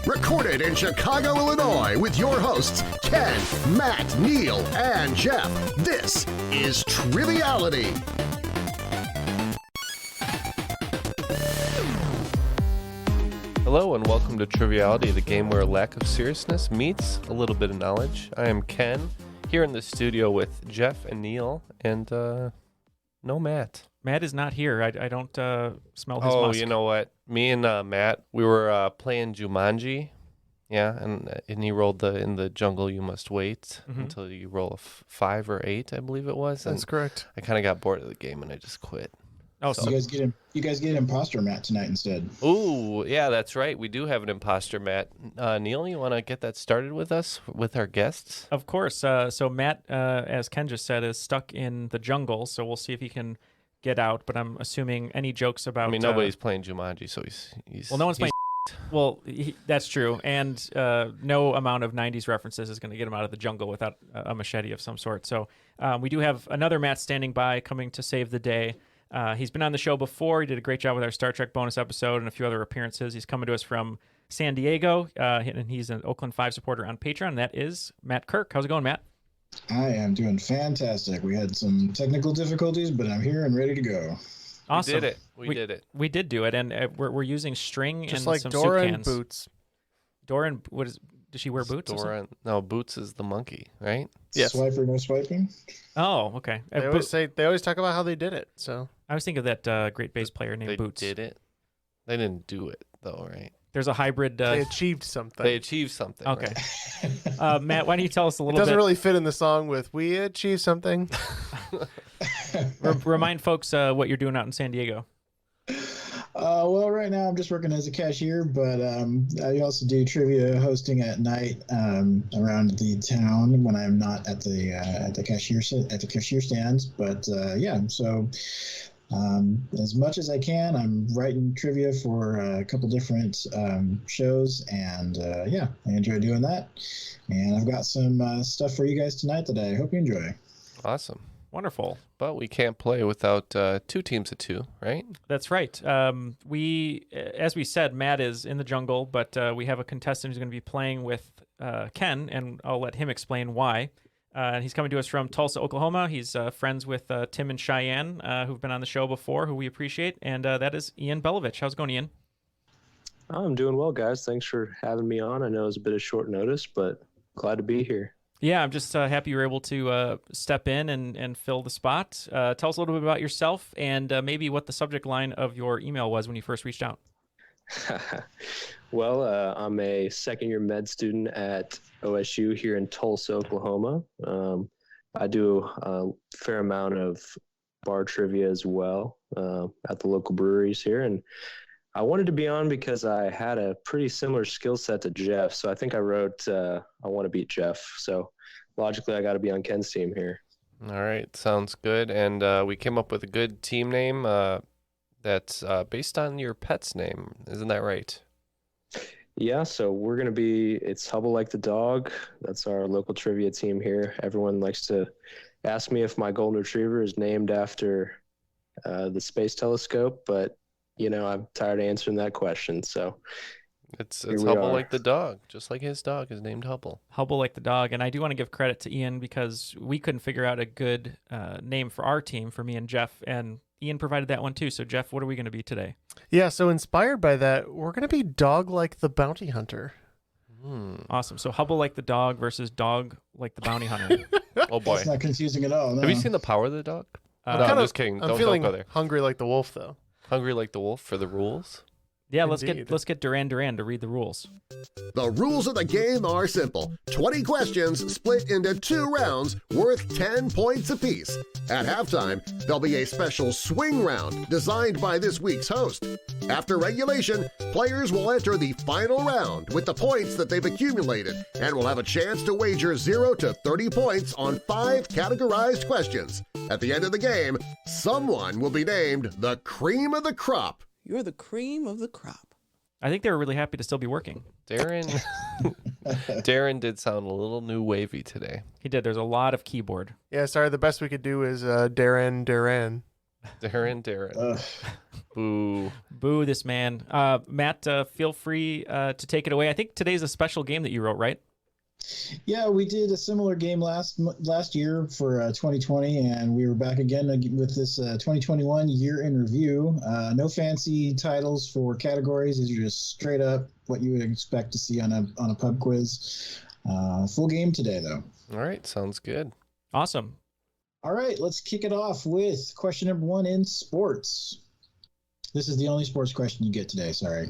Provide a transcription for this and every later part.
Recorded in Chicago, Illinois, with your hosts, Ken, Matt, Neal, and Jeff. This is Triviality. Hello and welcome to Triviality, the game where a lack of seriousness meets a little bit of knowledge. I am Ken, here in the studio with Jeff and Neal, and no Matt. Matt is not here. I don't smell his musk. You know what? Me and Matt, we were playing Jumanji, yeah, and he rolled in the jungle you must wait until you roll a 5 or 8, I believe it was. That's correct. I kind of got bored of the game and I just quit. Oh, so you guys get imposter Matt tonight instead. Ooh, yeah, that's right. We do have an imposter, Matt. Neal, you want to get that started with us, with our guests? Of course. So Matt, as Ken just said, is stuck in the jungle. So we'll see if he can get out. But I'm assuming any jokes about... I mean, nobody's playing Jumanji, so he's well, no one's playing... Well, that's true. And no amount of 90s references is going to get him out of the jungle without a machete of some sort. So we do have another Matt standing by, coming to save the day. He's been on the show before. He did a great job with our Star Trek bonus episode and a few other appearances. He's coming to us from San Diego, and he's an Oakland 5 supporter on Patron. That is Matt Kirk. How's it going, Matt? I am doing fantastic. We had some technical difficulties, but I'm here and ready to go. Awesome. We did it. We did do it, and we're using string just and like some Dora soup and cans. Boots. Dora and what is? Does she wear boots? No, Boots is the monkey, right? Yes. Swiper, no swiping. Oh, okay. They always talk about how they did it. So I was thinking of that great bass player named Boots. They did it. They didn't do it though, right? There's a hybrid. they achieved something. Okay. Right? Matt, why don't you tell us a little bit? It doesn't bit? really fit in the song with "We achieved something." Remind folks what you're doing out in San Diego. Well, right now I'm just working as a cashier, but I also do trivia hosting at night around the town when I'm not at the cashier stands. But yeah, so as much as I can, I'm writing trivia for a couple different shows, and yeah, I enjoy doing that. And I've got some stuff for you guys tonight that I hope you enjoy. Awesome. Wonderful. But we can't play without 2 teams of 2, right? That's right. As we said, Matt is in the jungle, but we have a contestant who's going to be playing with Ken, and I'll let him explain why. He's coming to us from Tulsa, Oklahoma. He's friends with Tim and Cheyenne, who've been on the show before, who we appreciate, and that is Ian Bellovich. How's it going, Ian? I'm doing well, guys. Thanks for having me on. I know it's a bit of short notice, but glad to be here. Yeah, I'm just happy you were able to step in and fill the spot. Tell us a little bit about yourself and maybe what the subject line of your email was when you first reached out. Well, I'm a second-year med student at OSU here in Tulsa, Oklahoma. I do a fair amount of bar trivia as well at the local breweries here, and I wanted to be on because I had a pretty similar skill set to Jeff. So I think I wrote, I want to beat Jeff. So logically, I got to be on Ken's team here. All right. Sounds good. And we came up with a good team name that's based on your pet's name. Isn't that right? Yeah. So we're going to it's Hubble Like the Dog. That's our local trivia team here. Everyone likes to ask me if my golden retriever is named after the space telescope, but you know, I'm tired of answering that question, so it's Hubble Like the Dog, just like his dog is named Hubble. Hubble Like the Dog, and I do want to give credit to Ian because we couldn't figure out a good name for our team, for me and Jeff, and Ian provided that one too. So, Jeff, what are we going to be today? Yeah, so inspired by that, we're going to be Dog Like the Bounty Hunter. Awesome. So, Hubble Like the Dog versus Dog Like the Bounty Hunter. Oh, boy. It's not confusing at all. No. Have you seen The Power of the Dog? No, I'm just kidding. I'm Don't feeling go there. hungry like the wolf, though. Hungry like the wolf for the rules? Yeah, Indeed. let's get Duran Duran to read the rules. The rules of the game are simple. 20 questions split into 2 rounds worth 10 points apiece. At halftime, there'll be a special swing round designed by this week's host. After regulation, players will enter the final round with the points that they've accumulated and will have a chance to wager 0 to 30 points on 5 categorized questions. At the end of the game, someone will be named the cream of the crop. You're the cream of the crop. I think they were really happy to still be working. Darren did sound a little new wavy today. He did. There's a lot of keyboard. Yeah, sorry, the best we could do is Darren. Darren. Ugh. Boo. Boo this man. Matt, feel free to take it away. I think today's a special game that you wrote, right? Yeah, we did a similar game last year for 2020, and we were back again with this 2021 year in review. No fancy titles for categories. These are just straight up what you would expect to see on a pub quiz. Full game today, though. All right, sounds good. Awesome. All right, let's kick it off with question number 1 in sports. This is the only sports question you get today, sorry.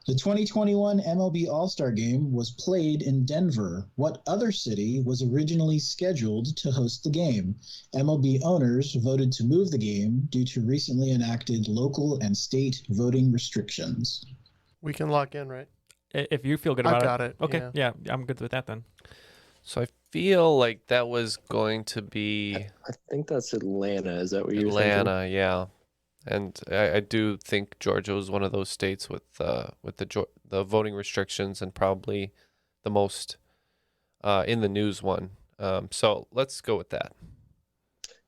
The 2021 MLB All-Star Game was played in Denver. What other city was originally scheduled to host the game? MLB owners voted to move the game due to recently enacted local and state voting restrictions. We can lock in, right? If you feel good about I've got it. Okay, yeah, I'm good with that then. So I feel like that was going to be I think that's Atlanta. Is that what you're thinking? Atlanta, yeah. And I do think Georgia was one of those states with the voting restrictions and probably the most in the news one. So let's go with that.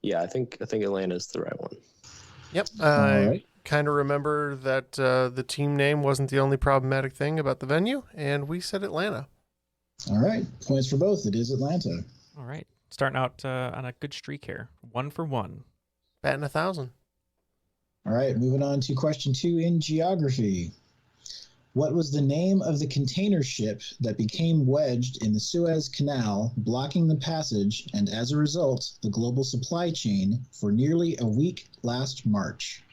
Yeah, I think Atlanta's the right one. Yep. All I right. kind of remember that the team name wasn't the only problematic thing about the venue, and we said Atlanta. All right, points for both. It is Atlanta. All right. Starting out on a good streak here. 1 for 1. Batting 1,000. All right, moving on to question 2 in geography. What was the name of the container ship that became wedged in the Suez Canal, blocking the passage and, as a result, the global supply chain for nearly a week last March?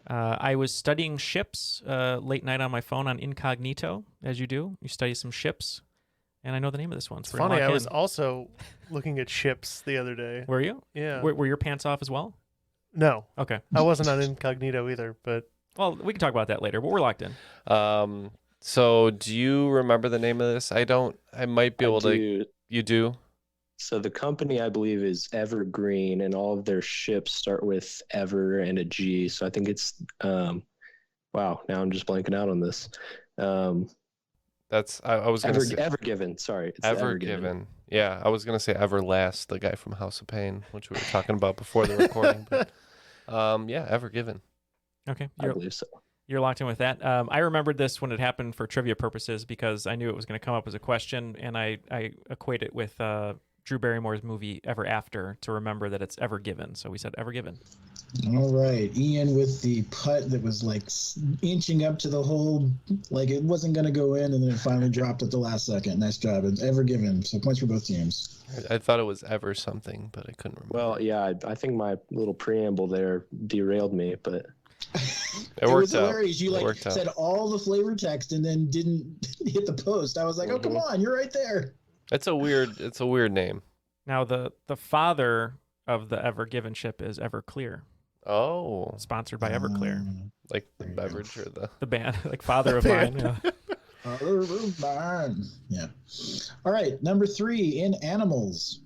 I was studying ships late night on my phone on incognito, as you do. You study some ships, and I know the name of this one. It's So we're gonna funny. I lock was in. also looking at ships the other day. Were you? Yeah. Were your pants off as well? No, Okay. I wasn't on incognito either, but Well, we can talk about that later, but we're locked in. So do you remember the name of this? I don't. I might be able to. do. You do? So the company, I believe, is Evergreen, and all of their ships start with Ever and a G. So I think it's wow. Now I'm just blanking out on this. That's. I was gonna say Evergiven. Sorry, it's Evergiven. Yeah, I was gonna say Everlast, the guy from House of Pain, which we were talking about before the recording. But yeah, Evergiven. Okay. I believe so. You're locked in with that. I remembered this when it happened for trivia purposes because I knew it was going to come up as a question, and I equate it with Drew Barrymore's movie Ever After to remember that it's Ever Given. So we said Ever Given. All right, Ian with the putt that was like inching up to the hole, like it wasn't going to go in, and then it finally dropped at the last second. Nice job. It's Ever Given. So points for both teams. I thought it was Ever something, but I couldn't remember. Well, yeah, I think my little preamble there derailed me, but it worked was out. hilarious. You It like worked out. said all the flavor text and then didn't hit the post. I was like, oh, come on, you're right there. It's a weird name. Now, the father of the Ever Given ship is Everclear, Oh, sponsored by Everclear. like the beverage or the. The band, like father of mine. Yeah. Yeah. All right, number 3 in animals.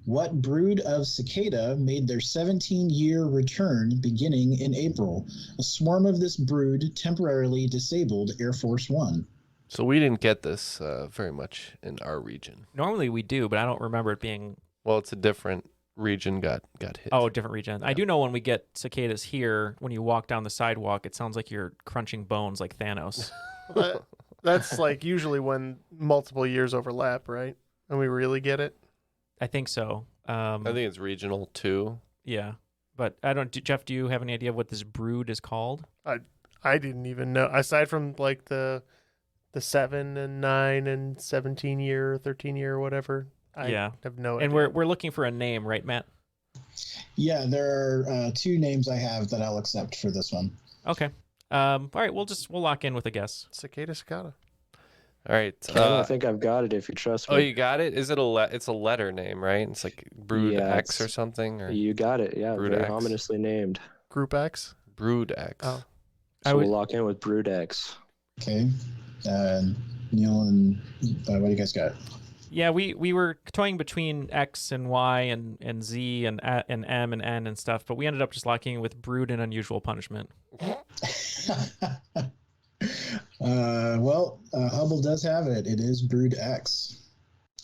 What brood of cicada made their 17-year return beginning in April? A swarm of this brood temporarily disabled Air Force One. So we didn't get this very much in our region. Normally we do, but I don't remember it being. Well, it's a different region got hit. Oh, different region. I do know when we get cicadas here, when you walk down the sidewalk, it sounds like you're crunching bones like Thanos. that's like usually when multiple years overlap, right? And we really get it. I think so. I think it's regional too. Yeah, but I don't. Jeff, do you have any idea of what this brood is called? I didn't even know. Aside from like the 7 and 9 and 17 year, 13 year, whatever. I have no idea. And we're looking for a name, right, Matt? Yeah, there are 2 names I have that I'll accept for this one. Okay. All right. We'll lock in with a guess. Cicada. All right. I think I've got it if you trust me. Oh, you got it? Is it it's a letter name, right? It's like Brood Yeah, X or something? Or You got it. Yeah, Brood very X. ominously named. Group X. Brood X. Oh. So we'll lock in with Brood X. Okay. Neal and what do you guys got? Yeah, we were toying between X and Y and Z and M and N and stuff, but we ended up just locking in with Brood and Unusual Punishment. Hubble does have it. It is Brood X.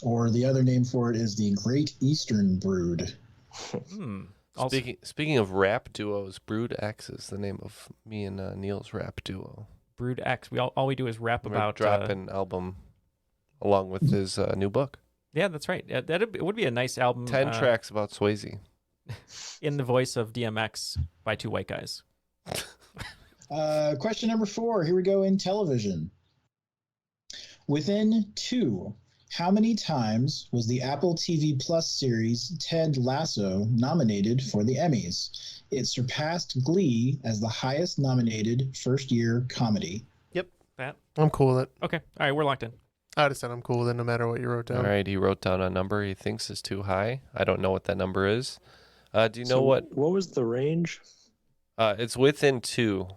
Or the other name for it is the Great Eastern Brood. Also, Speaking of rap duos, Brood X is the name of me and Neal's rap duo. Brood X. All we do is rap We're about drop an album along with his new book. Yeah, that's right. It would be a nice album. 10 tracks about Swayze. In the voice of DMX by two white guys. Question number 4. Here we go in television. Within 2, how many times was the Apple TV Plus series Ted Lasso nominated for the Emmys? It surpassed Glee as the highest nominated first-year comedy. That? I'm cool with it. Okay. All right, we're locked in. I just said I'm cool with it no matter what you wrote down. All right, he wrote down a number he thinks is too high. I don't know what that number is. Do you know what? What was the range? It's within 2.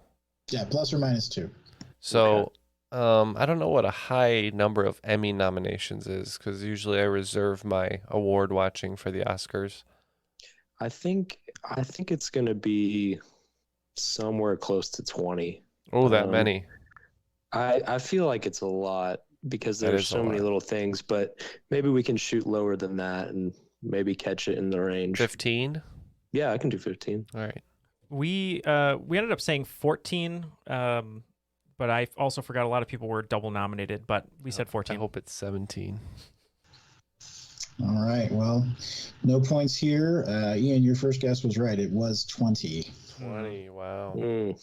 Yeah, plus or minus 2. So I don't know what a high number of Emmy nominations is, because usually I reserve my award watching for the Oscars. I think it's going to be somewhere close to 20. Oh, that many. I feel like it's a lot because That there's is a so many lot. little things, but maybe we can shoot lower than that and maybe catch it in the range. 15? Yeah, I can do 15. All right. We ended up saying 14, but I also forgot a lot of people were double nominated, but we said 14. I hope it's 17. All right, well, no points here. Ian, your first guess was right. It was 20. 20, wow.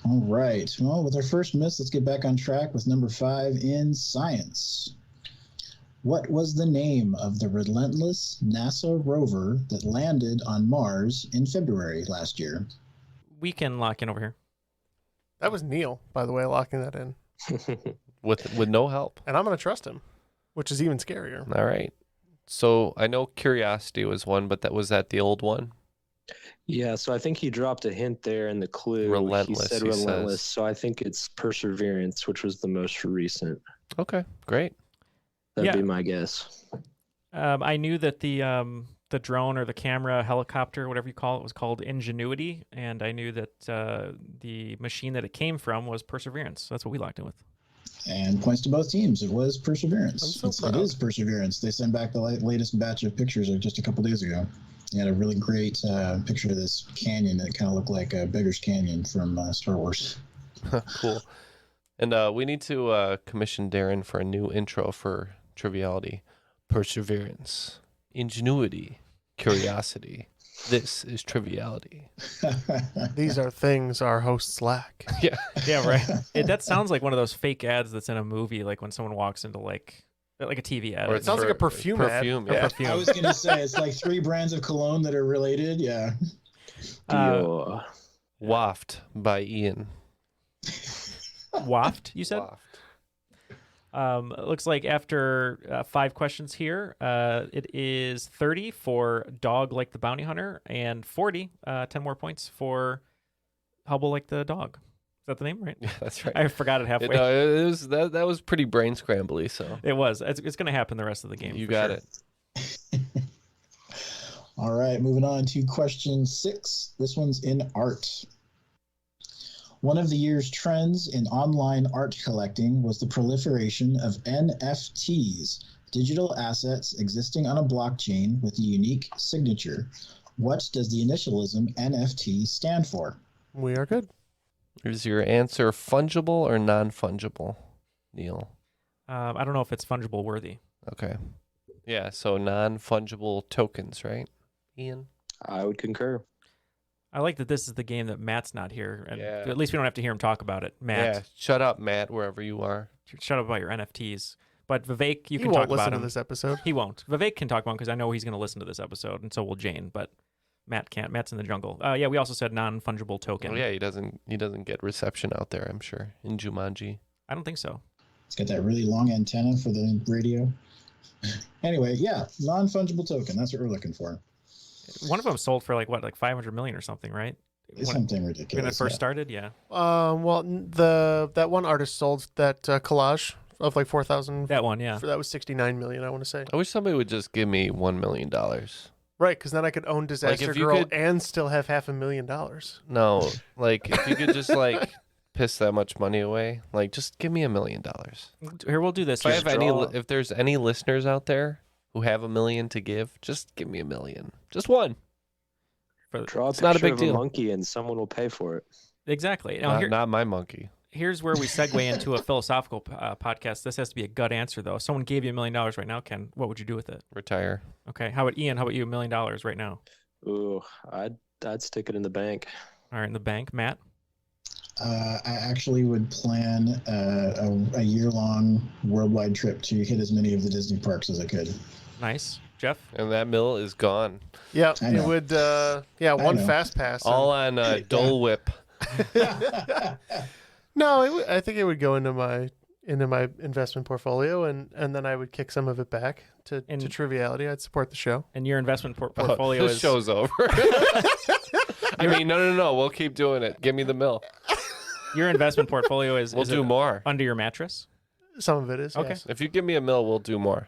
All right. Well, with our first miss, let's get back on track with number 5 in science. What was the name of the relentless NASA rover that landed on Mars in February last year? We can lock in over here. That was Neal, by the way, locking that in. With no help. And I'm going to trust him, which is even scarier. All right. So I know Curiosity was one, but was that the old one? Yeah, so I think he dropped a hint there in the clue. Relentless, He said he relentless, says. so I think it's Perseverance, which was the most recent. Okay, great. That'd Yeah. be my guess. I knew that the drone or the camera, helicopter, whatever you call it, was called Ingenuity, and I knew that the machine that it came from was Perseverance. So that's what we locked in with. And points to both teams. It was Perseverance. I'm so proud. It is Perseverance. They sent back the latest batch of pictures just a couple days ago. They had a really great picture of this canyon that kind of looked like Beggar's Canyon from Star Wars. Cool. And we need to commission Darren for a new intro for Triviality. Perseverance, Ingenuity, Curiosity. This is Triviality. These are things our hosts lack. Yeah. Yeah, right. That sounds like one of those fake ads that's in a movie, like when someone walks into like a TV ad. Or It sounds like a perfume ad. Perfume, A yeah. perfume. I was going to say, it's like 3 brands of cologne that are related. Yeah. Dior. Waft by Ian. Waft, you said? Waft. It looks like after 5 questions here, it is 30 for Dog Like the Bounty Hunter and 40, 10 more points for Hubble Like the Dog. Is that the name, right? Yeah, that's right. I forgot it halfway. It was that was pretty brain scrambly. So It was. It's going to happen the rest of the game. you for got sure. it. All right, moving on to question 6. This one's in art. One of the year's trends in online art collecting was the proliferation of NFTs, digital assets existing on a blockchain with a unique signature. What does the initialism NFT stand for? We are good. Is your answer fungible or non-fungible, Neal? I don't know if it's fungible worthy. Okay. Yeah, so non-fungible tokens, right, Ian? I would concur. I like that this is the game that Matt's not here, and Yeah. at least we don't have to hear him talk about it. Matt, Yeah. Shut up, Matt, wherever you are. shut up about your NFTs. But Vivek, you He can won't talk about listen to him. this episode. He won't. Vivek can talk about him because I know he's going to listen to this episode, and so will Jane. But Matt can't. Matt's in the jungle. Yeah, we also said non-fungible token. Oh yeah, he doesn't get reception out there, I'm sure, in Jumanji. I don't think so. It's got that really long antenna for the radio. Anyway, yeah, non-fungible token. That's what we're looking for. One of them sold for like 500 million or something, right? It's When something it ridiculous. first yeah. started, yeah. Well, that one artist sold that collage of like 4,000. That one, yeah. That was 69 million, I want to say. I wish somebody would just give me $1 million. Right, because then I could own Disaster if you Girl could- and still have $500,000. No, like if you could just like piss that much money away, like just give me $1 million. Here, we'll do this. If there's any listeners out there who have $1 million to give, just give me $1 million. Just one. Draw a It's not a picture big of deal. a monkey and someone will pay for it. Exactly. Now, Not my monkey. here's where we segue into a philosophical podcast. This has to be a gut answer, though. If someone gave you $1 million right now, Ken, what would you do with it? Retire. Okay. How about Ian? How about you? $1 million right now? Ooh, I'd stick it in the bank. All right, in the bank. Matt? I actually would plan a year-long worldwide trip to hit as many of the Disney parks as I could. Nice. Jeff? And that mill is gone. Yeah, I it know. would. One know. fast pass. All on Dole Whip. No, I think it would go into my investment portfolio, and then I would kick some of it back to Triviality. I'd support the show. And your investment portfolio This is... show's over. I mean, no. We'll keep doing it. Give me the mill. Your investment portfolio is... We'll is do it more. under your mattress? Some of it is. Okay. Yes. If you give me a mill, we'll do more.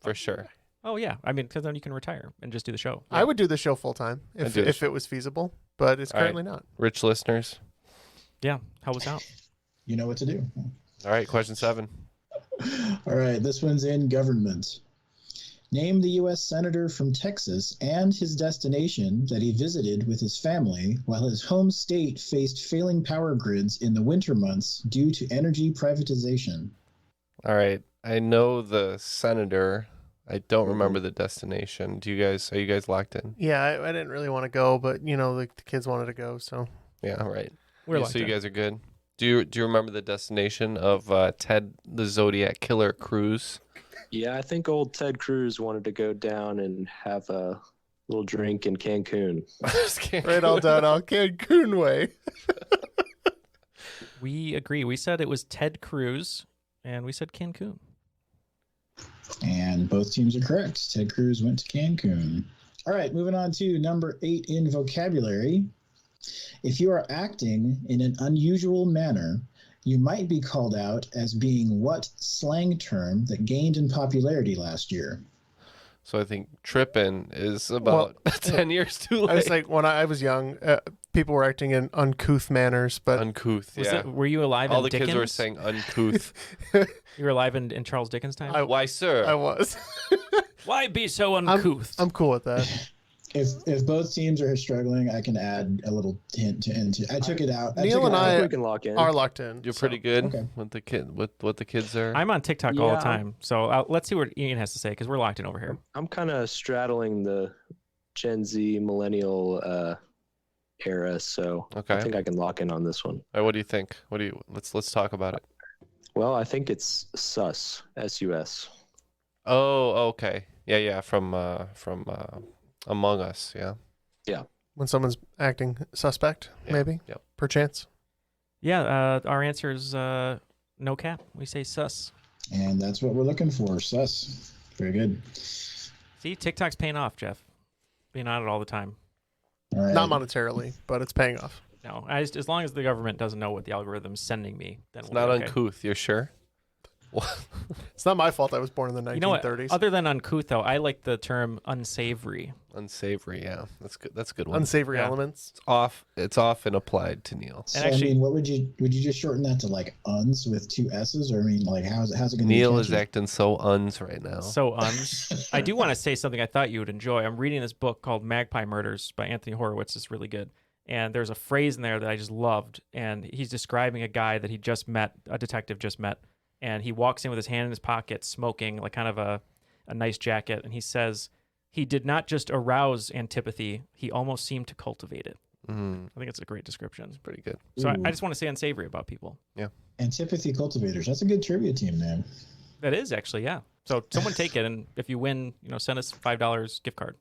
For sure. Oh, yeah. I mean, because then you can retire and just do the show. I would do the show full time if it was feasible, but it's All right. currently not. Rich listeners. Yeah. Help us out. You know what to do. All right, question 7. All right, this one's in government. Name the U.S. Senator from Texas and his destination that he visited with his family while his home state faced failing power grids in the winter months due to energy privatization. All right. I know the senator. I don't remember the destination. Are you guys locked in? Yeah, I didn't really want to go, but the kids wanted to go, so Yeah, right. We're Yeah, locked so you in. guys are good. Do you remember the destination of Ted the Zodiac Killer cruise? Yeah, I think old Ted Cruz wanted to go down and have a little drink in Cancun. right all done all Cancun way. We agree. We said it was Ted Cruz, and we said Cancun. And both teams are correct. Ted Cruz went to Cancun. All right, moving on to number 8 in vocabulary. If you are acting in an unusual manner, you might be called out as being what slang term that gained in popularity last year? So I think tripping is about 10 years too late. I was like, when I was young, people were acting in uncouth manners, but Uncouth, yeah. Were you alive All in the Dickens? kids were saying uncouth. You were alive in Charles Dickens' time? Why, sir? I was. Why be so uncouth? I'm cool with that. If both teams are struggling, I can add a little hint to into. I took it out. Neal and I I think we can lock in. are locked in. You're so. pretty good Okay. with what the kids are. I'm on TikTok all the Yeah. time, so let's see what Ian has to say because we're locked in over here. I'm kind of straddling the Gen Z millennial era, so Okay. I think I can lock in on this one. All right, what do you think? Let's talk about it. Well, I think it's sus, S-U-S. Oh, okay. Yeah, from Among Us, yeah. When someone's acting suspect, Yeah. maybe, Yep. perchance. Yeah, our answer is no cap. We say sus. And that's what we're looking for. Sus. Very good. See, TikTok's paying off, Jeff. Being on it all the time. All right. Not monetarily, but it's paying off. No, as long as the government doesn't know what the algorithm's sending me, then It's we'll not be okay. uncouth, you're sure? It's not my fault I was born in the 1930s. You know what? Other than uncouth, though, I like the term unsavory. Unsavory, yeah. That's good. That's a good one. Unsavory Yeah. elements. It's off and applied to Neal. So, actually- I mean, what would you just shorten that to like uns with 2 S's? Or I mean, like how's it going to be? Neal is catchy? acting so uns right now. So I do want to say something I thought you would enjoy. I'm reading this book called Magpie Murders by Anthony Horowitz. It's really good. And there's a phrase in there that I just loved. And he's describing a guy that he just met, a detective just met. And he walks in with his hand in his pocket, smoking like kind of a nice jacket. And he says, he did not just arouse antipathy, he almost seemed to cultivate it. Mm, I think it's a great description. pretty good. So Ooh. I just want to say unsavory about people. Antipathy cultivators. That's a good trivia team, man. That is actually, yeah. So someone take it. And if you win, send us $5 gift card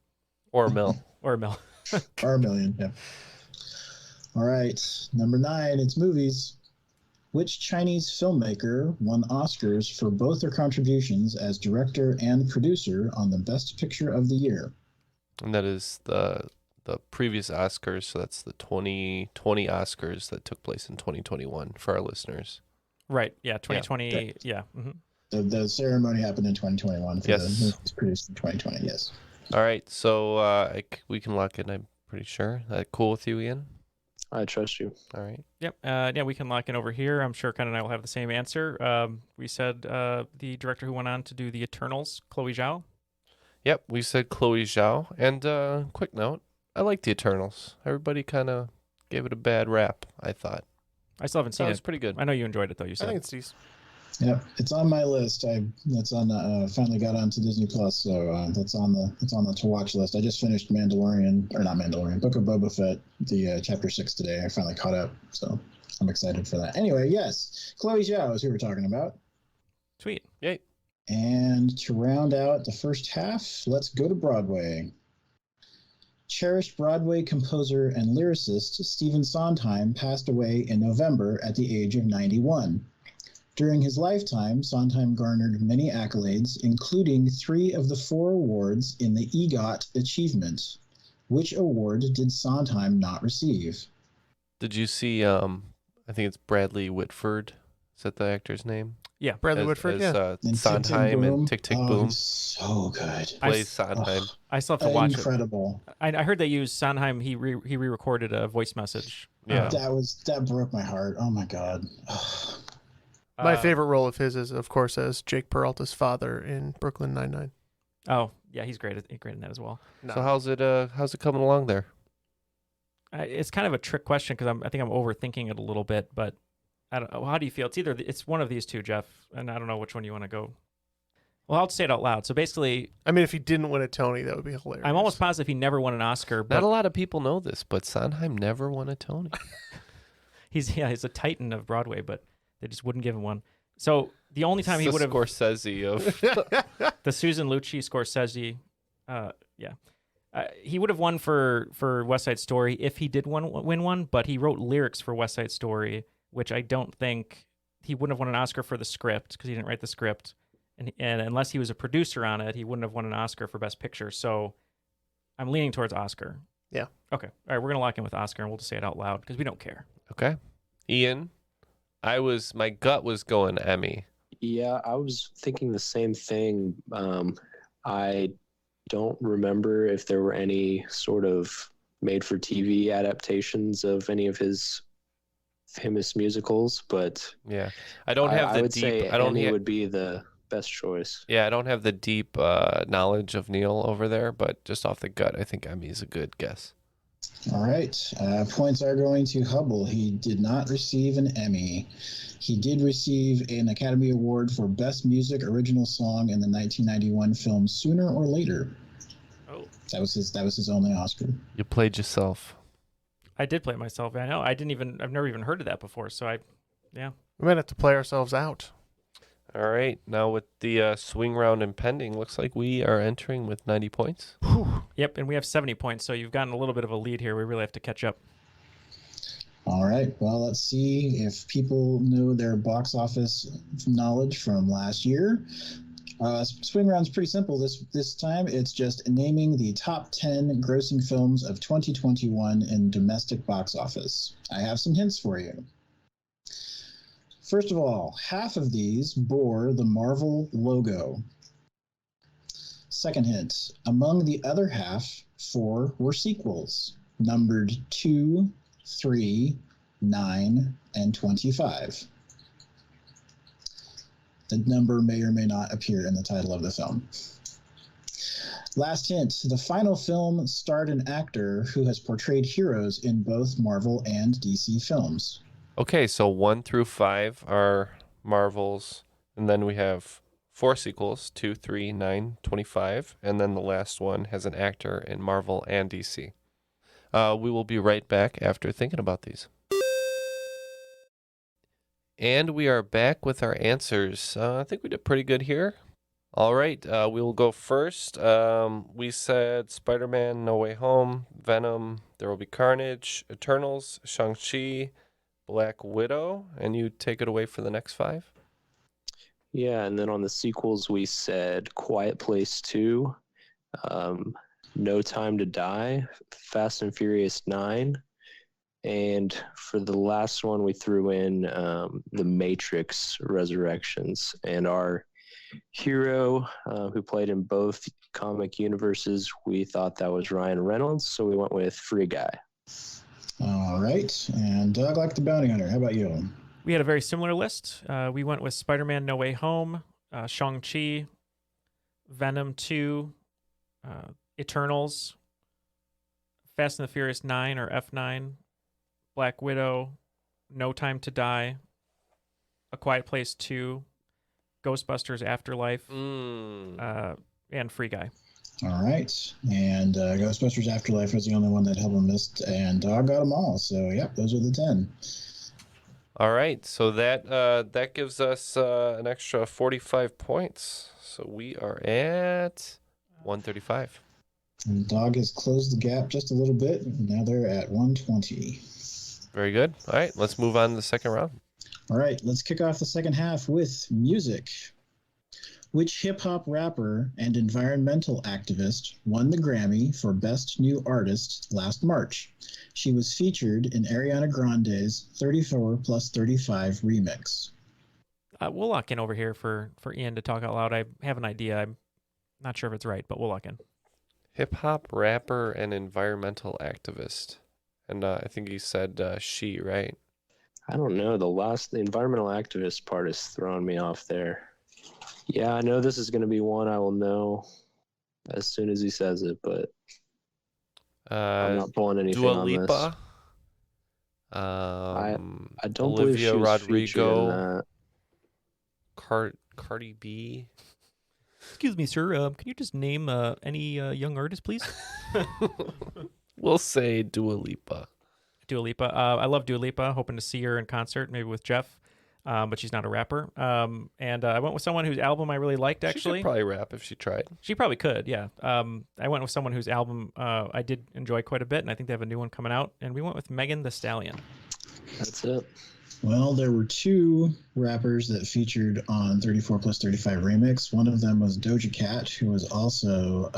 Or a mill. or a mill. Or a million. Yeah. All right. Number 9. It's movies. Which Chinese filmmaker won Oscars for both their contributions as director and producer on the Best Picture of the Year? And that is the previous Oscars, so that's the 2020 Oscars that took place in 2021 for our listeners. Right. Yeah. 2020. Yeah. The ceremony happened in 2021 for Yes. the movies produced in 2020. Yes. All right, so we can lock in, I'm pretty sure. Cool with you, Ian? I trust you. All right. Yep. Yeah, we can lock in over here. I'm sure Ken and I will have the same answer. We said the director who went on to do the Eternals, Chloe Zhao. Yep, we said Chloe Zhao. And quick note, I like the Eternals. Everybody kind of gave it a bad rap, I thought. I still haven't So seen it was it. pretty good. I know you enjoyed it though. You I said. think it's decent. Yep, it's on my list. That's on. Finally got onto Disney Plus, so that's on the to watch list. I just finished Book of Boba Fett, the chapter 6 today. I finally caught up, so I'm excited for that. Anyway, yes, Chloe Zhao is who we're talking about. Sweet. Yay. And to round out the first half, let's go to Broadway. Cherished Broadway composer and lyricist Stephen Sondheim passed away in November at the age of 91. During his lifetime, Sondheim garnered many accolades, including 3 of the 4 awards in the EGOT Achievement. Which award did Sondheim not receive? Did you see, I think it's Bradley Whitford. Is that the actor's name? Yeah. Bradley Whitford, yeah. And Sondheim and Tick Tick Boom. So good. Plays Sondheim. I still have to watch Incredible. it. I heard they used Sondheim. He re-recorded a voice message. Yeah. That broke my heart. Oh my god. My favorite role of his is, of course, as Jake Peralta's father in Brooklyn Nine-Nine. Oh yeah, he's great in that as well. No. So how's it coming along there? It's kind of a trick question because I think I'm overthinking it a little bit, but I don't know. How do you feel? It's one of these two, Jeff, and I don't know which one you want to go. Well, I'll say it out loud. So basically, I mean, if he didn't win a Tony, that would be hilarious. I'm almost positive he never won an Oscar. But Not a lot of people know this, but Sondheim never won a Tony. he's a titan of Broadway, but they just wouldn't give him one. So the only time he would have Scorsese of the Susan Lucci Scorsese, he would have won for West Side Story if he did win one. But he wrote lyrics for West Side Story, which I don't think he wouldn't have won an Oscar for the script because he didn't write the script, and unless he was a producer on it, he wouldn't have won an Oscar for Best Picture. So I'm leaning towards Oscar. Yeah. Okay. All right. We're gonna lock in with Oscar, and we'll just say it out loud because we don't care. Okay. Ian, my gut was going Emmy. Yeah, I was thinking the same thing. I don't remember if there were any sort of made-for-TV adaptations of any of his famous musicals, but Yeah. I don't have I the would deep say I don't Emmy ha- would be the best choice. Yeah, I don't have the deep knowledge of Neal over there, but just off the gut, I think Emmy is a good guess. All right. Points are going to Hubble. He did not receive an Emmy. He did receive an Academy Award for Best Music Original Song in the 1991 film Sooner or Later. Oh. That was his only Oscar. You played yourself. I did play it myself. I know. I've never even heard of that before. So We might have to play ourselves out. All right. Now with the swing round impending, looks like we are entering with 90 points. Yep, and we have 70 points, so you've gotten a little bit of a lead here. We really have to catch up. All right. Well, let's see if people know their box office knowledge from last year. Swing round's pretty simple this time. It's just naming the top 10 grossing films of 2021 in domestic box office. I have some hints for you. First of all, half of these bore the Marvel logo. Second hint, among the other half, 4 were sequels, numbered 2, 3, 9, and 25. The number may or may not appear in the title of the film. Last hint, the final film starred an actor who has portrayed heroes in both Marvel and DC films. Okay, so 1 through 5 are Marvels, and then we have 4 sequels, 2, 3, 9, 25, and then the last one has an actor in Marvel and DC. We will be right back after thinking about these. And we are back with our answers. I think we did pretty good here. All right, we will go first. We said Spider-Man, No Way Home, Venom, There Will Be Carnage, Eternals, Shang-Chi, Black Widow, and you take it away for the next 5. Yeah, and then on the sequels, we said Quiet Place 2, No Time to Die, Fast and Furious 9, and for the last one, we threw in The Matrix Resurrections. And our hero, who played in both comic universes, we thought that was Ryan Reynolds, so we went with Free Guy. All right. And Doug, like the bounty hunter, how about you? We had a very similar list. We went with Spider-Man No Way Home, Shang-Chi, Venom 2, Eternals, Fast and the Furious 9 or F9, Black Widow, No Time to Die, A Quiet Place 2, Ghostbusters Afterlife, and Free Guy. All right. And Ghostbusters Afterlife was the only one that Hubble missed, and Dog got them all. So, yep, those are the 10. All right. So that gives us an extra 45 points. So we are at 135. And Dog has closed the gap just a little bit. And now they're at 120. Very good. All right. Let's move on to the second round. All right. Let's kick off the second half with music. Which hip-hop rapper and environmental activist won the Grammy for Best New Artist last March? She was featured in Ariana Grande's 34 plus 35 remix. We'll lock in over here for Ian to talk out loud. I have an idea. I'm not sure if it's right, but we'll lock in. Hip-hop rapper and environmental activist. And I think he said she, right? I don't know. The environmental activist part is throwing me off there. Yeah, I know this is going to be one I will know as soon as he says it, but I'm not pulling anything Dua on Lipa, this. I don't believe she Olivia was featured in Rodrigo, that. Cardi B. Excuse me, sir. Can you just name any young artist, please? We'll say Dua Lipa. Dua Lipa. I love Dua Lipa. Hoping to see her in concert, maybe with Jeff. But she's not a rapper. And I went with someone whose album I really liked, actually. She could probably rap if she tried. She probably could, yeah. I went with someone whose album I did enjoy quite a bit, and I think they have a new one coming out. And we went with Megan Thee Stallion. That's it. Well, there were two rappers that featured on 34 plus 35 remix. One of them was Doja Cat, who was also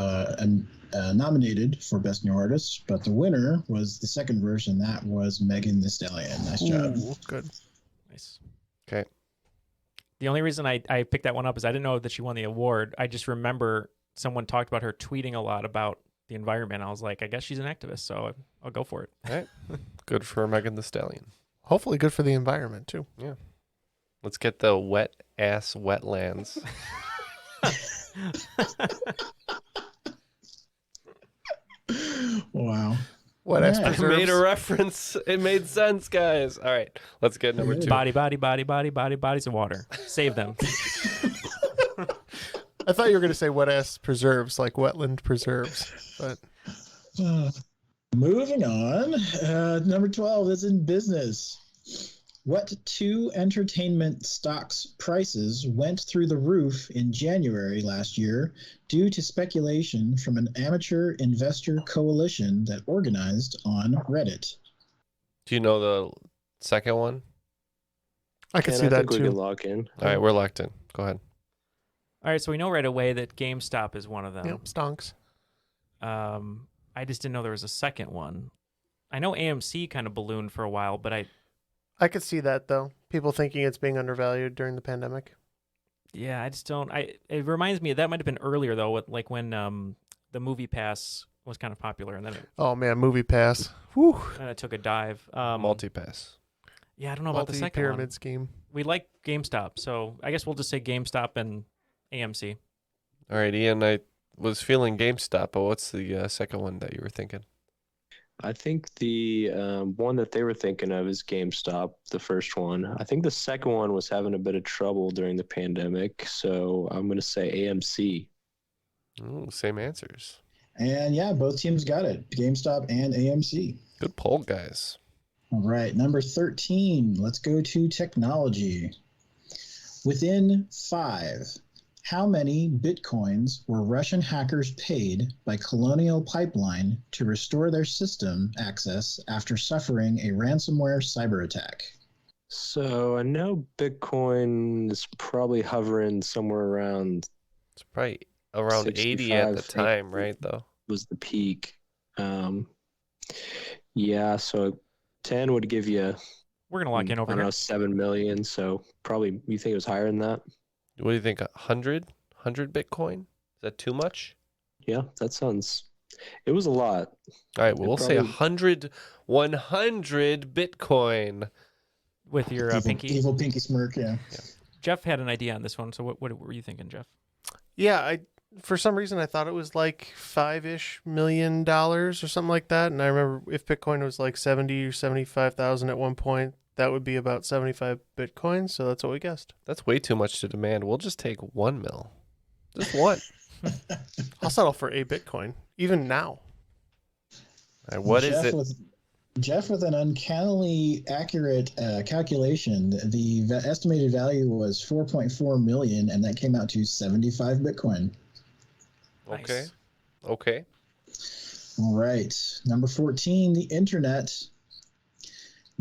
nominated for Best New Artist, but the winner was the second version. That was Megan Thee Stallion. Nice job. Good. Nice. Okay. The only reason I picked that one up is I didn't know that she won the award. I just remember someone talked about her tweeting a lot about the environment. I was like, I guess she's an activist, so I'll go for it. All right. Good for Megan Thee Stallion. Hopefully good for the environment, too. Yeah. Let's get the wet-ass wetlands. Wow. What Yeah. else I preserves? made a reference. It made sense, guys. All right. Let's get number 2. Bodies of water. Save them. I thought you were going to say wet ass preserves, like wetland preserves. But Moving on. Number 12 is in business. What two entertainment stocks prices went through the roof in January last year due to speculation from an amateur investor coalition that organized on Reddit? Do you know the second one? I can And see I that think we too. can lock in. All right. We're locked in. Go ahead. All right, so we know right away that GameStop is one of them. Yep, stonks. I just didn't know there was a second one. I know AMC kind of ballooned for a while, but I could see that, though. People thinking it's being undervalued during the pandemic. yeah, I just don't. It reminds me that might have been earlier though, with, like when the Movie Pass was kind of popular, and then Oh, man, Movie Pass. Whew. it took a dive. Multipass. Yeah, I don't know about the second Multi-pyramid one. scheme. We like GameStop, so I guess we'll just say GameStop and AMC. All right, Ian. I was feeling GameStop, but what's the second one that you were thinking? I think the one that they were thinking of is GameStop, the first one. I think the second one was having a bit of trouble during the pandemic, so I'm going to say AMC. Ooh, same answers. And yeah, both teams got it. GameStop and AMC. Good poll, guys. All right, number 13. Let's go to technology. Within 5, how many bitcoins were Russian hackers paid by Colonial Pipeline to restore their system access after suffering a ransomware cyber attack? So I know Bitcoin is probably hovering somewhere around It's probably around 80 at the 65, time, right? Though. was the peak. Yeah, so 10 would give you, We're gonna lock in over I don't here. know, 7 million. So probably, you think it was higher than that? What do you think? 100 Bitcoin? Is that too much? Yeah, it was a lot. All right, well, we'll say probably- 100 Bitcoin. With your pinky. Evil pinky smirk, yeah. Jeff had an idea on this one, so what were you thinking, Jeff? Yeah, for some reason, I thought it was like $5-ish million or something like that. And I remember if Bitcoin was like 70 or 75,000 at one point, that would be about 75 Bitcoin. So that's what we guessed. That's way too much to demand. We'll just take 1 mil. Just one. I'll settle for a Bitcoin, even now. All right, what is it? Jeff, with an uncannily accurate calculation, the estimated value was 4.4 million, and that came out to 75 Bitcoin. Okay. Nice. Okay. All right. Number 14, the internet.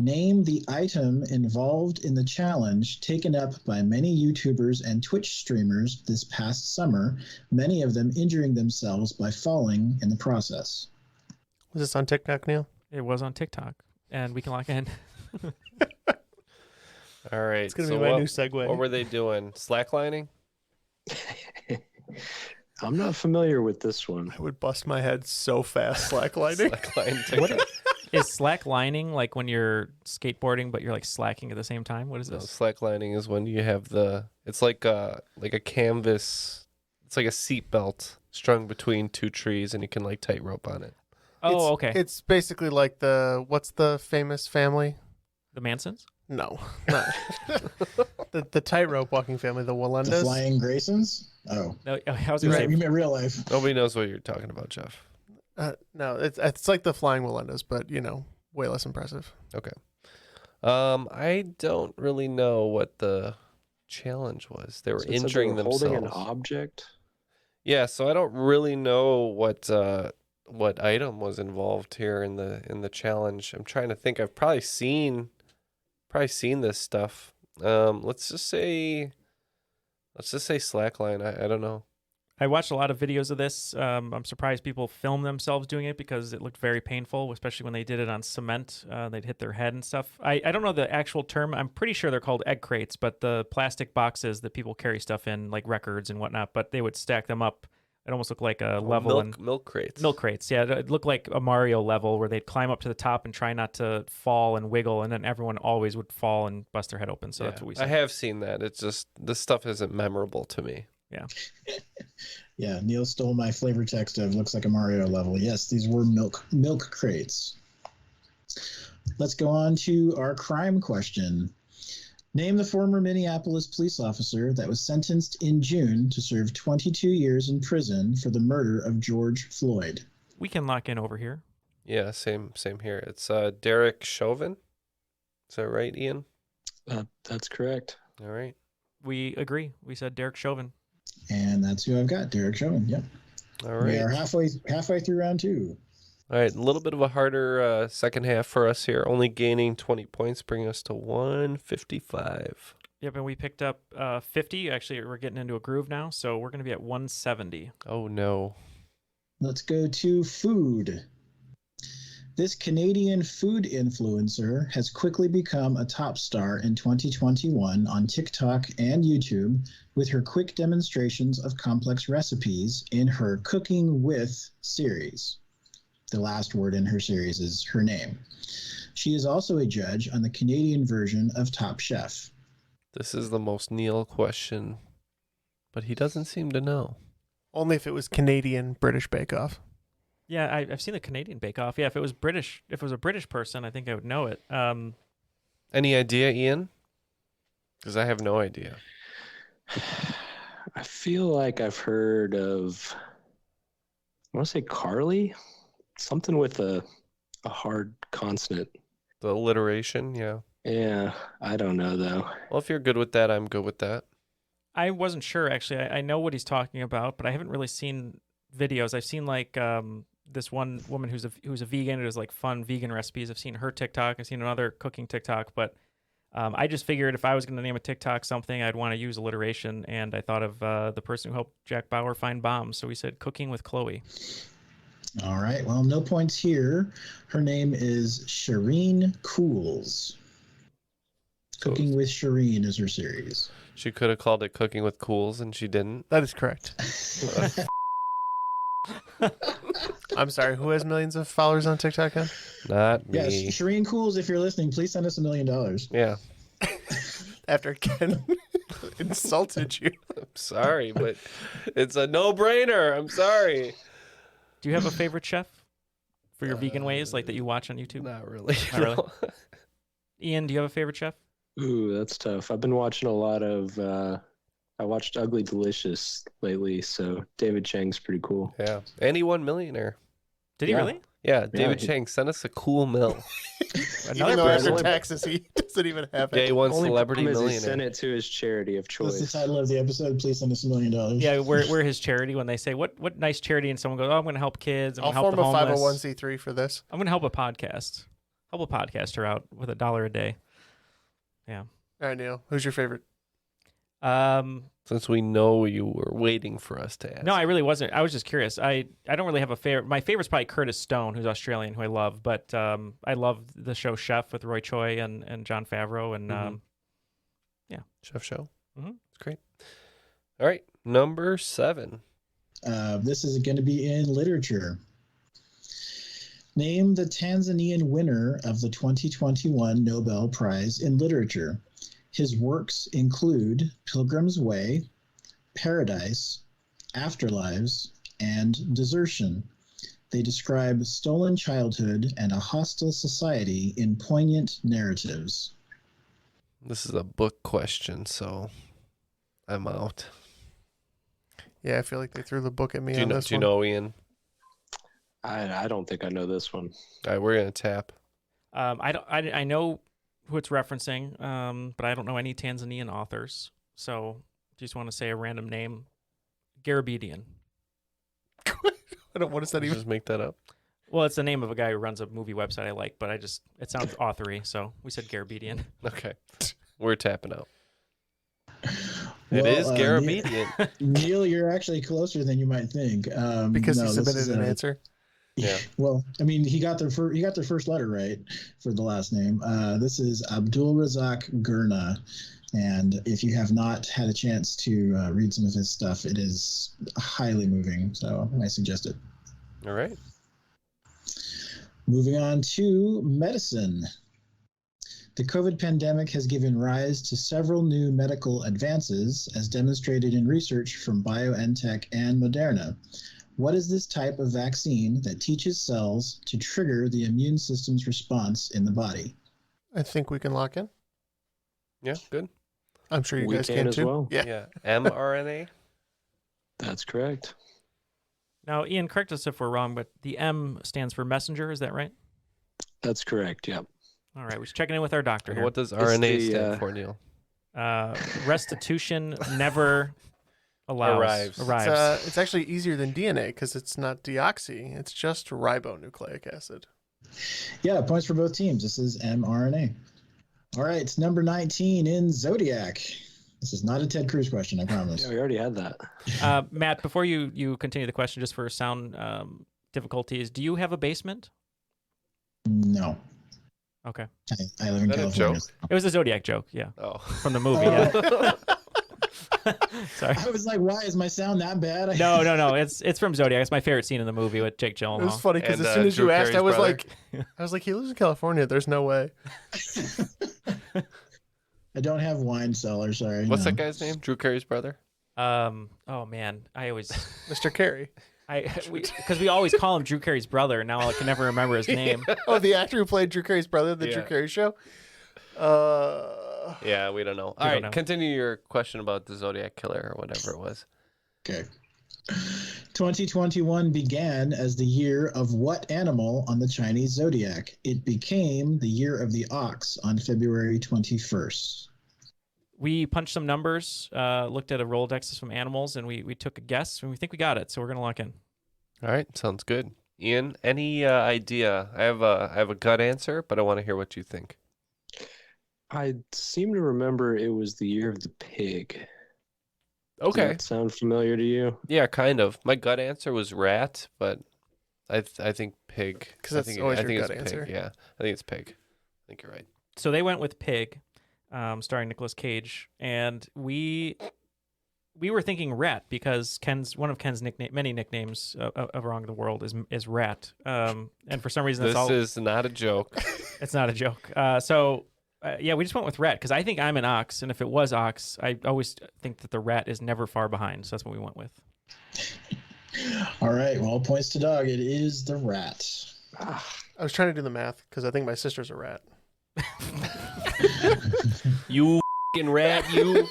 Name the item involved in the challenge taken up by many YouTubers and Twitch streamers this past summer, many of them injuring themselves by falling in the process. Was this on TikTok, Neal? It was on TikTok, and we can lock in. All right. It's going to be my new segue. What were they doing? Slacklining? I'm not familiar with this one. I would bust my head so fast slacklining. Slackline TikTok. Is slacklining like when you're skateboarding, but you're like slacking at the same time? What is No, this? slacklining is when you have it's like a canvas, it's like a seat belt strung between two trees, and you can like tightrope on it. Oh, okay. It's basically like what's the famous family? The Mansons? No, not the tightrope walking family, the Walendas. The Flying Graysons? Oh. No, I was going to You say meant real life. Nobody knows what you're talking about, Jeff. No, it's like the flying Walendas, but way less impressive. Okay. I don't really know what the challenge was. They were So it said injuring they were holding an themselves. object. Yeah, so I don't really know what item was involved here in the challenge. I'm trying to think. I've probably seen this stuff. Let's just say slackline. I don't know. I watched a lot of videos of this. I'm surprised people film themselves doing it because it looked very painful, especially when they did it on cement. They'd hit their head and stuff. I don't know the actual term. I'm pretty sure they're called egg crates, but the plastic boxes that people carry stuff in, like records and whatnot, but they would stack them up. It almost looked like a level. Milk crates. Milk crates, yeah. It looked like a Mario level where they'd climb up to the top and try not to fall and wiggle, and then everyone always would fall and bust their head open. So that's what we said. I have seen that. It's just this stuff isn't memorable to me. Yeah. Yeah, Neal stole my flavor text of looks like a Mario level. Yes, these were milk crates. Let's go on to our crime question. Name the former Minneapolis police officer that was sentenced in June to serve 22 years in prison for the murder of George Floyd. We can lock in over here. Yeah, same here. It's Derek Chauvin. Is that right, Ian? That's correct. All right. We agree. We said Derek Chauvin. And that's who I've got, Derek Chauvin. Yep. All right. We are halfway through round two. All right, a little bit of a harder second half for us here. Only gaining 20 points, bringing us to 155. Yep, and we picked up 50. Actually, we're getting into a groove now, so we're going to be at 170. Oh, no. Let's go to food. This Canadian food influencer has quickly become a top star in 2021 on TikTok and YouTube with her quick demonstrations of complex recipes in her Cooking With series. The last word in her series is her name. She is also a judge on the Canadian version of Top Chef. This is the most Neal question, but he doesn't seem to know. Only if it was Canadian British Bake Off. Yeah, I've seen the Canadian Bake Off. Yeah, if it was a British person, I think I would know it. Any idea, Ian? Because I have no idea. I feel like I've heard of, I want to say Carly? Something with a hard consonant. The alliteration, yeah. Yeah, I don't know though. Well, if you're good with that, I'm good with that. I wasn't sure, actually. I know what he's talking about, but I haven't really seen videos. I've seen like this one woman who's a vegan. It does like fun vegan recipes. I've seen her TikTok. I've seen another cooking TikTok, but I just figured if I was going to name a TikTok something, I'd want to use alliteration, and I thought of the person who helped Jack Bauer find bombs, so we said Cooking with Chloe. All right, well, no points here. Her name is Shireen Cools. Cooking with Shireen is her series. She could have called it Cooking with Cools, and she didn't. That is correct. I'm sorry, who has millions of followers on TikTok now? Not me. Yes, Shireen Cools, if you're listening, please send us $1 million. Yeah. After Ken insulted you. I'm sorry, but it's a no-brainer. I'm sorry. Do you have a favorite chef for your vegan ways, like that you watch on YouTube? Not really. Not really? No. Ian, do you have a favorite chef? Ooh, that's tough. I've been watching a lot of. I watched Ugly Delicious lately, so David Chang's pretty cool. Yeah, and he won Millionaire. Did he Yeah. really? Yeah, David he- Chang sent us a cool mill. Even though after person. taxes, he doesn't even have Yeah, he it. won Only Celebrity problem is he Millionaire. sent it to his charity of That's choice. the title of the episode. Please send us $1 million. Yeah, we're his charity. When they say what nice charity, and someone goes, "Oh, I'm going to help kids. I'm I'll going to form help a the homeless. 501c3 for this. I'm going to help a podcast. Help a podcaster out with $1 a day." Yeah. All right, Neil, who's your favorite? Since we know you were waiting for us to ask. No, I really wasn't. I was just curious. I don't really have a favorite. My favorite's probably Curtis Stone, who's Australian, who I love. But I love the show Chef with Roy Choi and Jon Favreau. And Mhm. Chef Show. Mhm. It's great. All right, number 7. This is going to be in literature. Name the Tanzanian winner of the 2021 Nobel Prize in Literature. His works include Pilgrim's Way, Paradise, Afterlives, and Desertion. They describe stolen childhood and a hostile society in poignant narratives. This is a book question, so I'm out. Yeah, I feel like they threw the book at me Do you on know, this do you one. know Ian? I don't think I know this one. All right, we're going to tap. I know who it's referencing, but I don't know any Tanzanian authors. So just want to say a random name. Garabedian. What does that Did you even? just make that up? Well, it's the name of a guy who runs a movie website I like, but it sounds authory, so we said Garabedian. Okay. We're tapping out. Well, It is Neil- Garabedian. Neil, you're actually closer than you might think. Because no, he this submitted is an a- answer. Yeah. Well, I mean, he got their first letter right for the last name. This is Abdul Razak Gurna, and if you have not had a chance to read some of his stuff, it is highly moving. So I suggest it. All right. Moving on to medicine. The COVID pandemic has given rise to several new medical advances, as demonstrated in research from BioNTech and Moderna. What is this type of vaccine that teaches cells to trigger the immune system's response in the body? I think we can lock in. Yeah, good. I'm sure you We guys can can as too. well. Yeah. Yeah. mRNA? That's correct. Now, Ian, correct us if we're wrong, but the M stands for messenger. Is that right? That's correct. Yep. All right, we're just checking in with our doctor And here. what does RNA the, stand for, Neil? Restitution never arrives. It's actually easier than DNA because it's not deoxy. It's just ribonucleic acid. Yeah, points for both teams. This is mRNA. All right, number 19 in Zodiac. This is not a Ted Cruz question, I promise. Yeah, we already had that. Matt, before you continue the question, just for sound difficulties, do you have a basement? No. Okay. I live in Is that a California. joke? It was a Zodiac joke, yeah, Oh. from the movie. Yeah. Sorry. I was like, why is my sound that bad? No. It's from Zodiac. It's my favorite scene in the movie with Jake It was Gyllenhaal. funny because And, as soon as Drew you asked, Carey's brother. I was like, he lives in California. There's no way. I don't have wine cellar, sorry. What's no. that guy's name? Drew Carey's brother? Oh man, I always Mr. Carey. because we always call him Drew Carey's brother. Now I can never remember his name. Oh, the actor who played Drew Carey's brother, in the Drew Yeah. Carey show. Yeah, we don't know. All don't right, know. continue your question about the Zodiac Killer or whatever it was. Okay. 2021 began as the year of what animal on the Chinese zodiac? It became the year of the ox on February 21st. We punched some numbers, looked at a Rolodex of some animals, and we took a guess, and we think we got it. So we're gonna lock in. All right, sounds good. Ian, any idea? I have a gut answer, but I want to hear what you think. I seem to remember it was the year of the pig. Does Okay. that sound familiar to you? Yeah, kind of. My gut answer was rat, but I think pig. 'Cause that's I think, always I your think gut it's answer. pig. Yeah, I think it's pig. I think you're right. So they went with Pig, starring Nicolas Cage, and we were thinking Rat because one of Ken's many nicknames around the world is Rat, and for some reason This that's all. is not a joke. It's not a joke. So Yeah, we just went with rat because I think I'm an ox, and if it was ox, I always think that the rat is never far behind. So that's what we went with. All right. Well, points to dog. It is the rat. I was trying to do the math because I think my sister's a rat. You f***ing rat, you.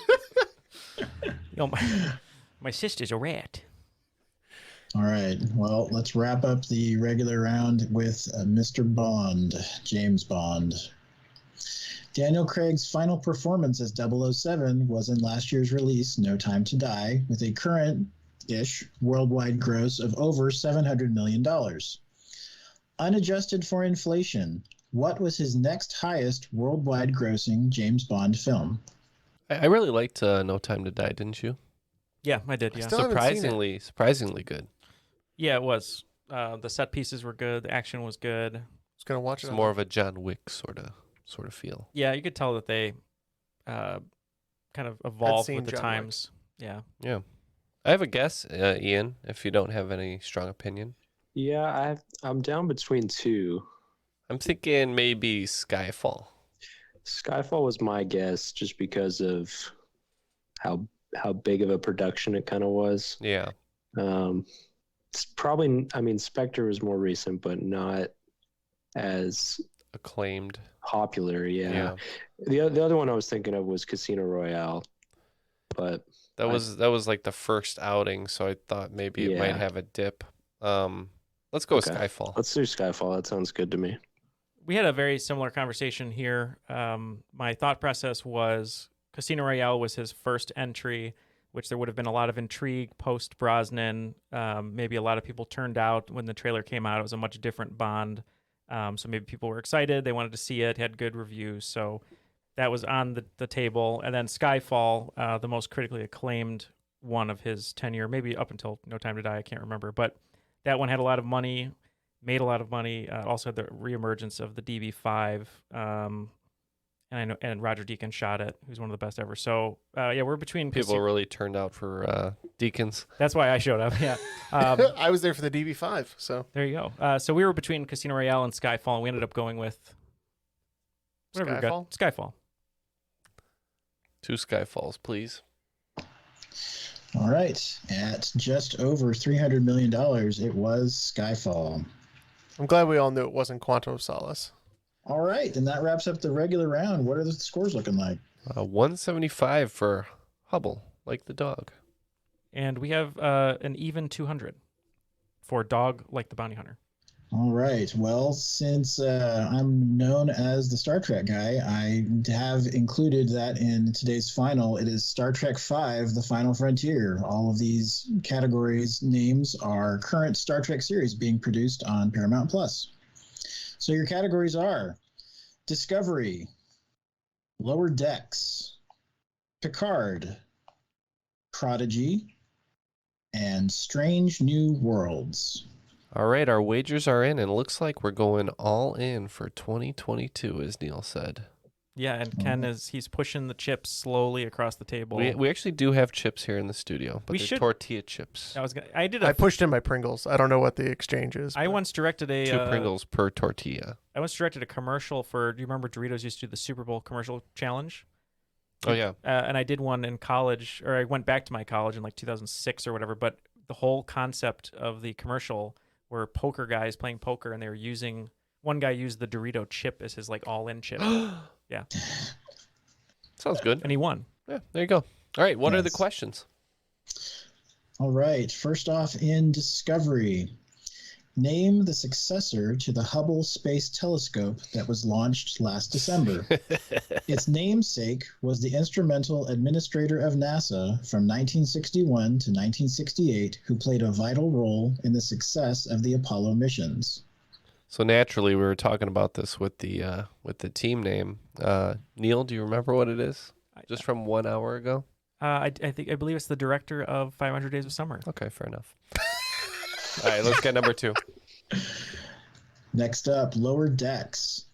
Yo, my sister's a rat. All right. Well, let's wrap up the regular round with Mr. Bond, James Bond. Daniel Craig's final performance as 007 was in last year's release, No Time to Die, with a current-ish worldwide gross of over $700 million. Unadjusted for inflation, what was his next highest worldwide grossing James Bond film? I really liked No Time to Die, didn't you? Yeah, I did. Yeah, Still haven't seen it. Surprisingly good. yeah, it was. The set pieces were good. The action was good. I was gonna watch It's it. more of a John Wick sort of feel. Yeah, you could tell that they kind of evolved seen with the John Wick. times. Yeah. Yeah. I have a guess, Ian, if you don't have any strong opinion. Yeah, I'm down between two. I'm thinking maybe Skyfall. Skyfall was my guess just because of how big of a production it kind of was. Yeah. It's probably, I mean, Spectre was more recent, but not as Acclaimed. popular. Yeah. The other one I was thinking of was Casino Royale, but That was like the first outing, so I thought maybe it might Yeah. have a dip. Let's go with Okay. Skyfall. let's do Skyfall. That sounds good to me. We had a very similar conversation here. My thought process was Casino Royale was his first entry, which there would have been a lot of intrigue post Brosnan. Maybe a lot of people turned out when the trailer came out. It was a much different Bond. So maybe people were excited. They wanted to see it, had good reviews. So that was on the table. And then Skyfall, the most critically acclaimed one of his tenure, maybe up until No Time to Die, I can't remember. But that one had a lot of money, made a lot of money. Also had the reemergence of the DB5. And Roger Deakins shot it, who's one of the best ever. So, yeah, we're between... People really turned out for Deakins. That's why I showed up, yeah. I was there for the DB5, so There you go. So we were between Casino Royale and Skyfall, and we ended up going with... whatever we got. Skyfall. 2 Skyfalls, please. All right. At just over $300 million, it was Skyfall. I'm glad we all knew it wasn't Quantum of Solace. All right. And that wraps up the regular round. What are the scores looking like? 175 for Hubble, like the dog. And we have an even 200 for Dog Like the Bounty Hunter. All right. Well, since I'm known as the Star Trek guy, I have included that in today's final. It is Star Trek V, The Final Frontier. All of these categories names are current Star Trek series being produced on Paramount+. So your categories are Discovery, Lower Decks, Picard, Prodigy, and Strange New Worlds. All right, our wagers are in, and it looks like we're going all in for 2022, as Neal said. Yeah, and Ken he's pushing the chips slowly across the table. We actually do have chips here in the studio, but We they're should- tortilla chips. I pushed in my Pringles. I don't know what the exchange is. I but- once directed a 2 Pringles per tortilla. I once directed a commercial for. Do you remember Doritos used to do the Super Bowl commercial challenge? Oh, yeah. And I did one in college, or I went back to my college in like 2006 or whatever. But the whole concept of the commercial were poker guys playing poker, and they were using. One guy used the Dorito chip as his like all-in chip. Yeah, Sounds good. and he won. Yeah, there you go. All right, what are the Yes. questions? All right. First off, in Discovery, name the successor to the Hubble Space Telescope that was launched last December. Its namesake was the instrumental administrator of NASA from 1961 to 1968, who played a vital role in the success of the Apollo missions. So naturally, we were talking about this with the team name. Neal, do you remember what it is? Just from 1 hour ago? I believe it's the director of 500 Days of Summer. Okay, fair enough. All right, let's get number 2. Next up, Lower Decks.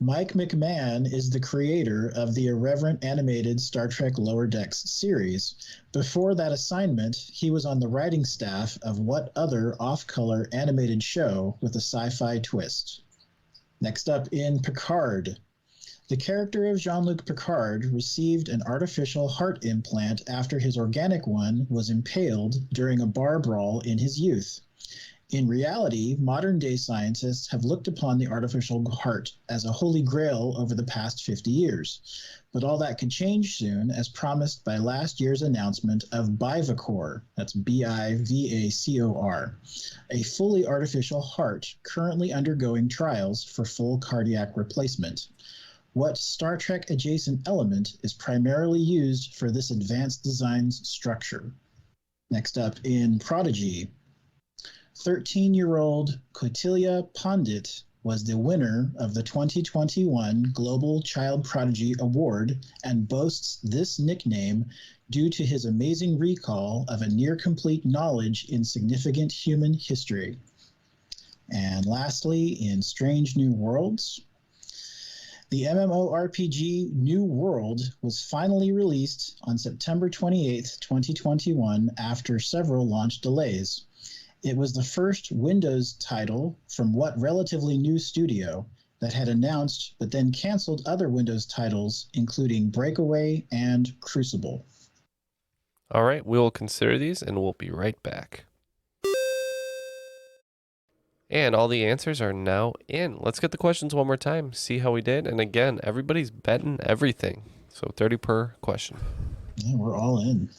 Mike McMahon is the creator of the irreverent animated Star Trek Lower Decks series. Before that assignment, he was on the writing staff of what other off-color animated show with a sci-fi twist? Next up in Picard. The character of Jean-Luc Picard received an artificial heart implant after his organic one was impaled during a bar brawl in his youth. In reality, modern-day scientists have looked upon the artificial heart as a holy grail over the past 50 years. But all that could change soon, as promised by last year's announcement of Bivacor, that's Bivacor, a fully artificial heart currently undergoing trials for full cardiac replacement. What Star Trek adjacent element is primarily used for this advanced design's structure? Next up, in Prodigy, 13-year-old Kotilia Pandit was the winner of the 2021 Global Child Prodigy Award and boasts this nickname due to his amazing recall of a near-complete knowledge in significant human history. And lastly, in Strange New Worlds, the MMORPG New World was finally released on September 28, 2021, after several launch delays. It was the first Windows title from what relatively new studio that had announced but then canceled other Windows titles, including Breakaway and Crucible. All right, we will consider these and we'll be right back. And all the answers are now in. Let's get the questions one more time, see how we did. And again, everybody's betting everything. So 30 per question. Yeah, we're all in.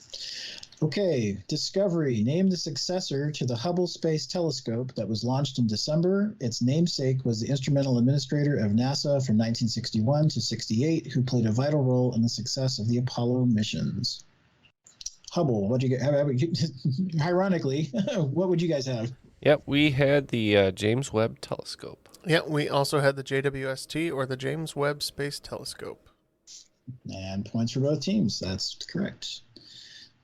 Okay, Discovery named the successor to the Hubble Space Telescope that was launched in December. Its namesake was the instrumental administrator of NASA from 1961 to 68, who played a vital role in the success of the Apollo missions. Hubble, what'd you get? Ironically, what would you guys have? Yep, we had the James Webb Telescope. Yeah, we also had the JWST, or the James Webb Space Telescope. And points for both teams. That's correct.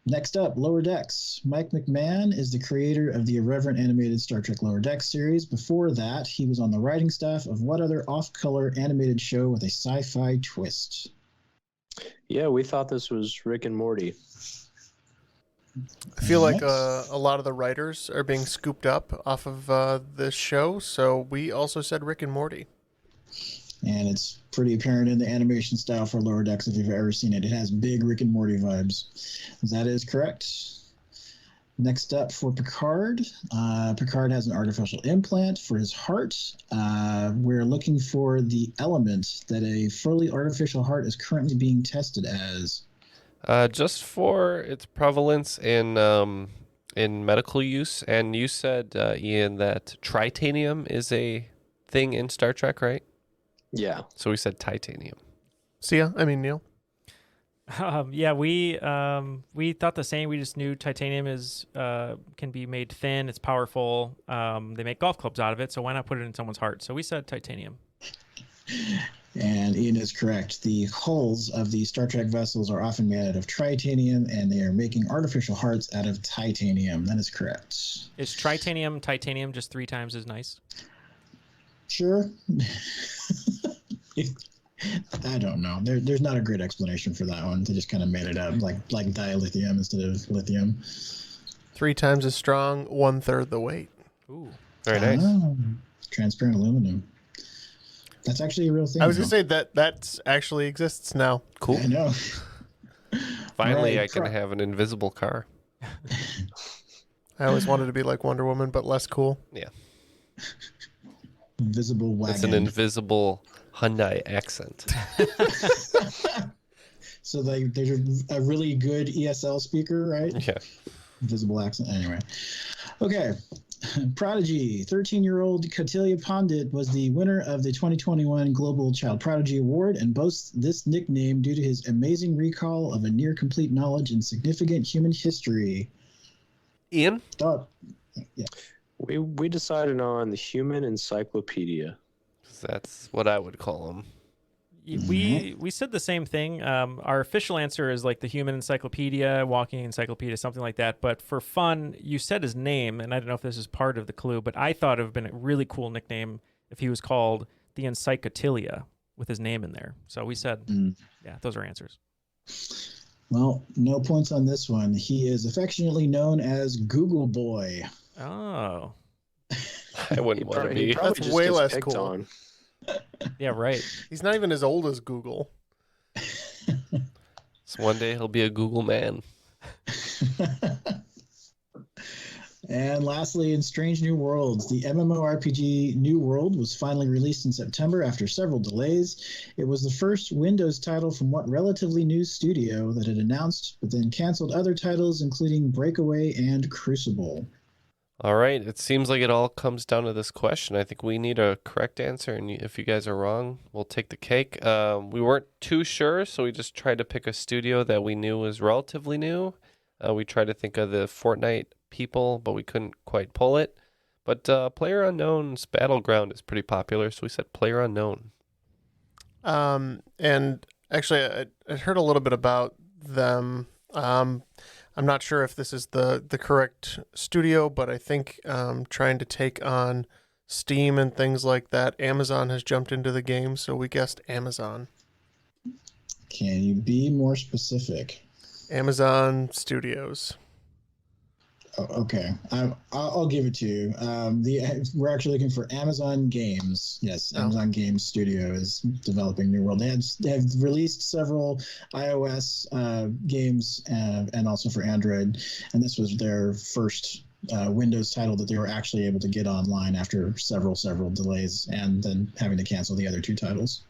Next up, Lower Decks. Mike McMahon is the creator of the irreverent animated Star Trek Lower Decks series. Before that, he was on the writing staff of what other off-color animated show with a sci-fi twist? Yeah, we thought this was Rick and Morty. I feel like a lot of the writers are being scooped up off of this show, so we also said Rick and Morty. And it's pretty apparent in the animation style for Lower Decks if you've ever seen it. It has big Rick and Morty vibes. That is correct. Next up for Picard. Picard has an artificial implant for his heart. We're looking for the element that a fully artificial heart is currently being tested as. Just for its prevalence in medical use. And you said, Ian, that tritanium is a thing in Star Trek, right? Yeah. So we said titanium. Neal. Yeah, we thought the same. We just knew titanium can be made thin. It's powerful. They make golf clubs out of it, so why not put it in someone's heart? So we said titanium. And Ian is correct. The hulls of the Star Trek vessels are often made out of tritanium, and they are making artificial hearts out of titanium. That is correct. Is titanium just 3 times as nice? Sure. I don't know. There's not a great explanation for that one. They just kind of made it up, like dilithium instead of lithium. 3 times as strong, 1/3 the weight. Ooh, very nice. Transparent aluminum. That's actually a real thing. I was going to say that actually exists now. Cool. I know. Finally, Right, I can have an invisible car. I always wanted to be like Wonder Woman, but less cool. Yeah. Invisible wagon. It's an invisible Hyundai accent. So there's a really good ESL speaker, right? Yeah. Invisible accent. Anyway. Okay. Prodigy. 13-year-old Kotilia Pandit was the winner of the 2021 Global Child Prodigy Award and boasts this nickname due to his amazing recall of a near-complete knowledge in significant human history. Ian? Yeah. We decided on the Human Encyclopedia. That's what I would call him. We said the same thing. Our official answer is like the Human Encyclopedia, Walking Encyclopedia, something like that. But for fun, you said his name, and I don't know if this is part of the clue, but I thought it would have been a really cool nickname if he was called the Encyclotilia with his name in there. So we said, yeah, those are answers. Well, no points on this one. He is affectionately known as Google Boy. Oh. I wouldn't want to be. He probably That's just way gets less picked cool. on. Yeah, right. He's not even as old as Google. So one day he'll be a Google man. And lastly, in Strange New Worlds, the MMORPG New World was finally released in September after several delays. It was the first Windows title from what relatively new studio that had announced, but then canceled other titles, including Breakaway and Crucible. All right. It seems like it all comes down to this question. I think we need a correct answer, and if you guys are wrong, we'll take the cake. We weren't too sure, so we just tried to pick a studio that we knew was relatively new. We tried to think of the Fortnite people, but we couldn't quite pull it. But PlayerUnknown's Battleground is pretty popular, so we said PlayerUnknown. And actually, I heard a little bit about them. I'm not sure if this is the correct studio, but I think trying to take on Steam and things like that, Amazon has jumped into the game, so we guessed Amazon. Can you be more specific? Amazon Studios. Oh, okay, I'll give it to you. We're actually looking for Amazon Games. Yes, Amazon Games Studio is developing New World. They have released several iOS games and also for Android, and this was their first Windows title that they were actually able to get online after several delays and then having to cancel the other two titles.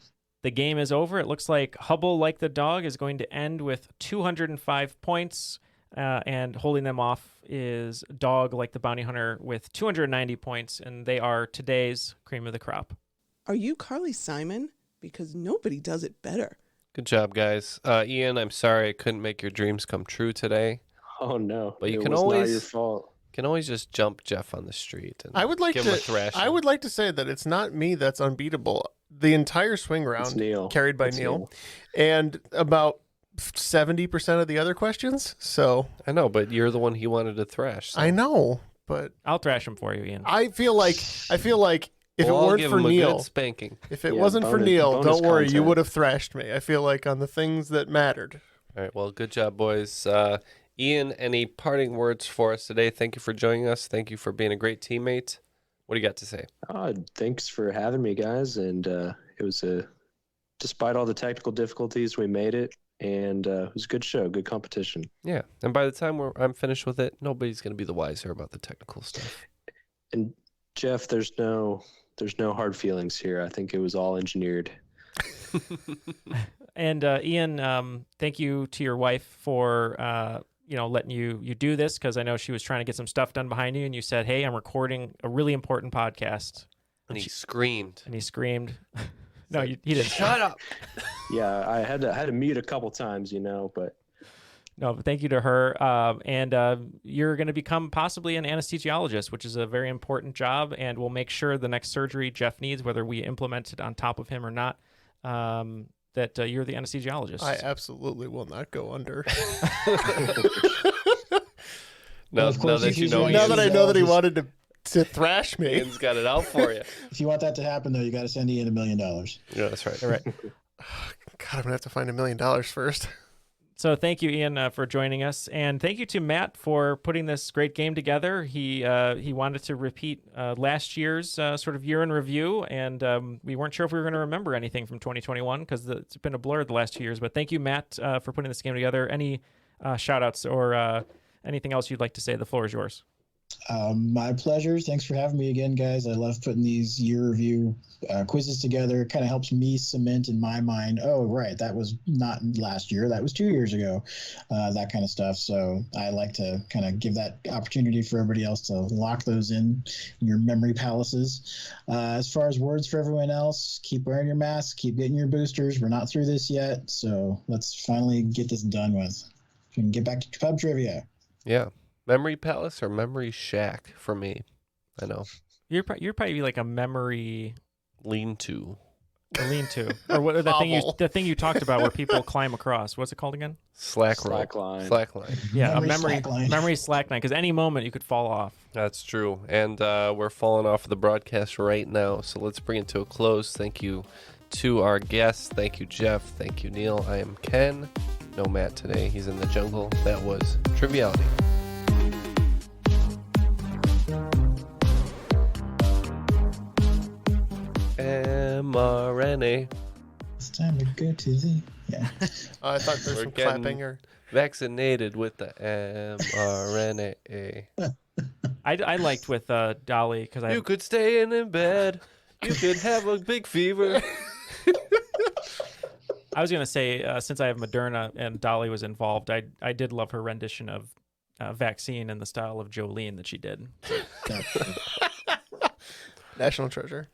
The game is over. It looks like Hubble Like the Dog is going to end with 205 points. And holding them off is Dog Like the Bounty Hunter with 290 points, and they are today's cream of the crop. Are you Carly Simon? Because nobody does it better. Good job, guys. Ian, I'm sorry I couldn't make your dreams come true today. Oh no! But you it can was always not your fault. Can always just jump Jeff on the street and I would like give him a thrashing. I would like to say that it's not me that's unbeatable. The entire swing It's round Neal. carried by It's Neal, and about 70% of the other questions. So I know, but you're the one he wanted to thrash. So. I know, but I'll thrash him for you, Ian. I feel like if We'll it all weren't give for him a Neal, good spanking. if it Yeah, wasn't for bonus- Neal, bonus don't worry, you content. would have thrashed me. I feel like on the things that mattered. All right, well, good job, boys. Ian, any parting words for us today? Thank you for joining us. Thank you for being a great teammate. What do you got to say? Thanks for having me, guys. And it was despite all the technical difficulties, we made it. And it was a good show, good competition. Yeah, and by the time I'm finished with it, nobody's going to be the wiser about the technical stuff. And Jeff, there's no hard feelings here. I think it was all engineered. And Ian, thank you to your wife for letting you do this, because I know she was trying to get some stuff done behind you, and you said, "Hey, I'm recording a really important podcast," And he screamed. and he screamed. No, he didn't. Shut up. Yeah, I had to mute a couple times, but No, but thank you to her. And you're going to become possibly an anesthesiologist, which is a very important job, and we'll make sure the next surgery Jeff needs, whether we implement it on top of him or not, that you're the anesthesiologist. I absolutely will not go under. Now of course, that you know, Now Ian's- that I know that he wanted to thrash me. Ian's got it out for you. If you want that to happen, though, you got to send Ian $1 million. Yeah, that's right. All right. God, I'm gonna have to find $1 million first. So thank you, Ian, for joining us, and thank you to Matt for putting this great game together. He wanted to repeat last year's sort of year in review, and we weren't sure if we were going to remember anything from 2021 because it's been a blur the last 2 years. But thank you, Matt, for putting this game together. Any shout-outs or anything else you'd like to say? The floor is yours. My pleasure. Thanks for having me again, guys. I love putting these year review quizzes together. It kind of helps me cement in my mind, oh, right, that was not last year, that was 2 years ago, that kind of stuff. So I like to kind of give that opportunity for everybody else to lock those in your memory palaces. As far as words for everyone else, keep wearing your masks, keep getting your boosters. We're not through this yet, so let's finally get this done with. We can get back to pub trivia. Yeah. Memory Palace or Memory Shack for me. I know. You're probably like a memory Lean-to. lean-to, or what the thing you talked about where people climb across. What's it called again? Slackline. Slackline. Yeah, Memory a slackline. memory slackline, because any moment you could fall off. That's true. And we're falling off the broadcast right now, so let's bring it to a close. Thank you to our guests. Thank you, Jeff. Thank you, Neal. I am Ken. No Matt today. He's in the jungle. That was Triviality. mRNA. It's time to go to the yeah. Oh, I thought there's We're some getting- clapping or. Vaccinated with the mRNA. I liked with Dolly because You could stay in bed. You could have a big fever. I was gonna say since I have Moderna and Dolly was involved, I did love her rendition of Vaccine in the style of Jolene that she did. National treasure.